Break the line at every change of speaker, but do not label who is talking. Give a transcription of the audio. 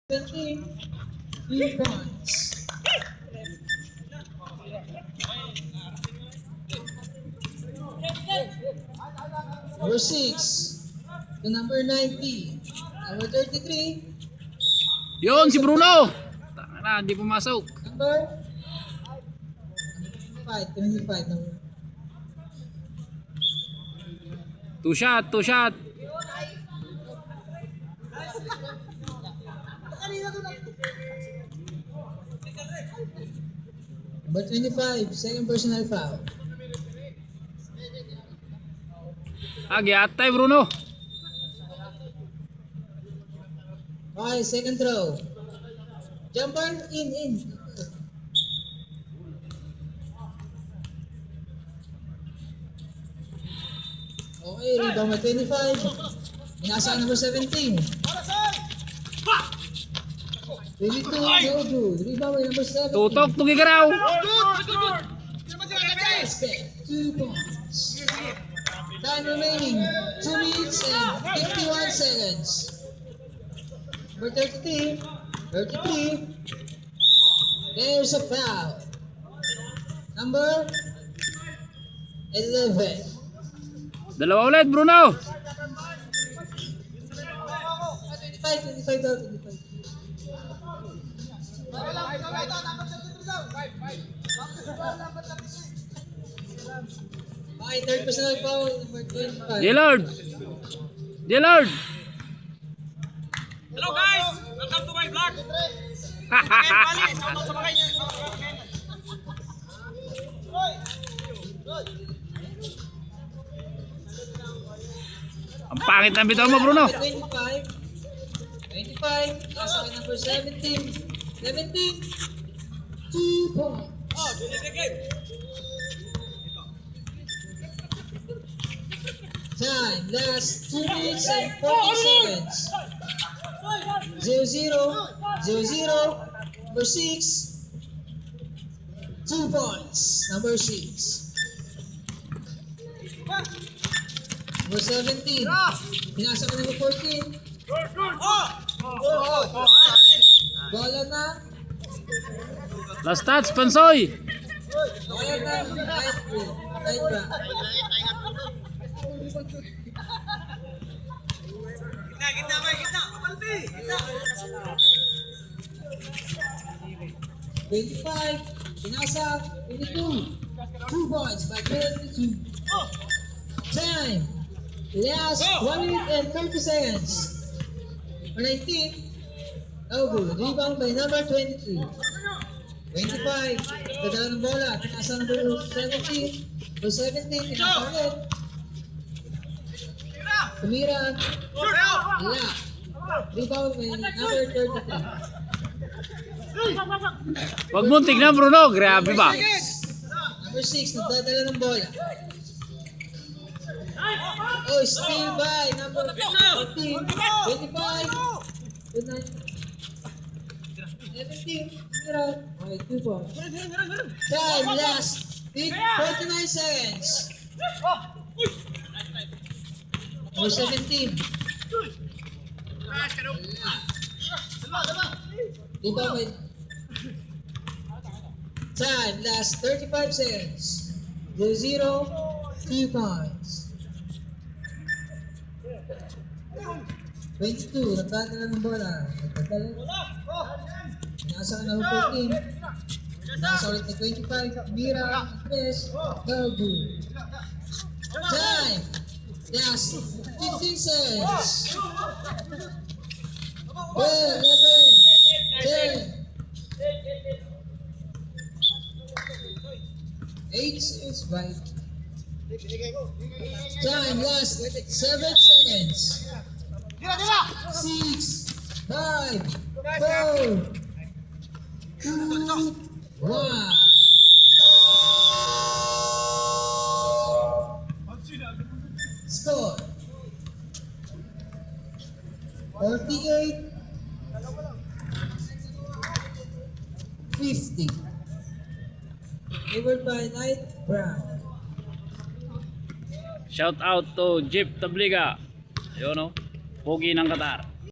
3 points. Number 6 to number 90. Number 33.
Yun, si Bruno. Tanga na, hindi pumasok.
Number 25. Number.
Two shot, two shot.
Number 25, second personal foul.
Atay, Bruno.
Okay, second throw. Jumper, in. Okay, rebound by 25. Inasa number 17. 22, no good. Rebound by number 17.
Tutok, tugigaraw.
Basket, 2 points. Time remaining, 2 minutes and 51 seconds. Number 33. There's a foul. Number 11.
Dalawa ulit, Bruno.
25 daw, 25. Okay, third personal foul, number 25.
Dillard.
Hello guys! Welcome to my vlog!
Ang pangit ng bitaw mo, Bruno.
25. Nasa kay number 17. 2 points. Time, last 2 minutes and 40 seconds. 0-0. Number 6. 2 points. Number 6. Number 17. Pinasa ka number 14. Bola na.
Last touch, Pansoy.
Bola na. Right back.
Kita! Kapalti!
25. Pinasa. 22. 2 points by 22. Time. Last 1 minute and 30 seconds. 19. No good. Rebound by number 23. 25. Dadala ng bola. Pinasa number 17. Number 17. Pinasa ulit. Tumira. Wala. Rebound by number 33.
Wag mong tignan, Bruno. Grabe ba?
Number 6. Nagdadala ng bola. Oh, steal by number 14, 25, 17, okay, 2 points. Time last 49 seconds. Number 17. Diba may time last 35 seconds. 0-0, 2 points. 22, nagdadala ng bola. Nasa ka na 14. Nasa ulit na 25. Mira, press, no good. Time! Last 15 seconds. 11, 10. 8 is right. Time last 7 seconds. 6, 5, 4, 2, 1. Score 48, 50. Favored by Knight Brown.
Shout out to Jeep Tabliga. Ayun, no? Pogi ng Qatar.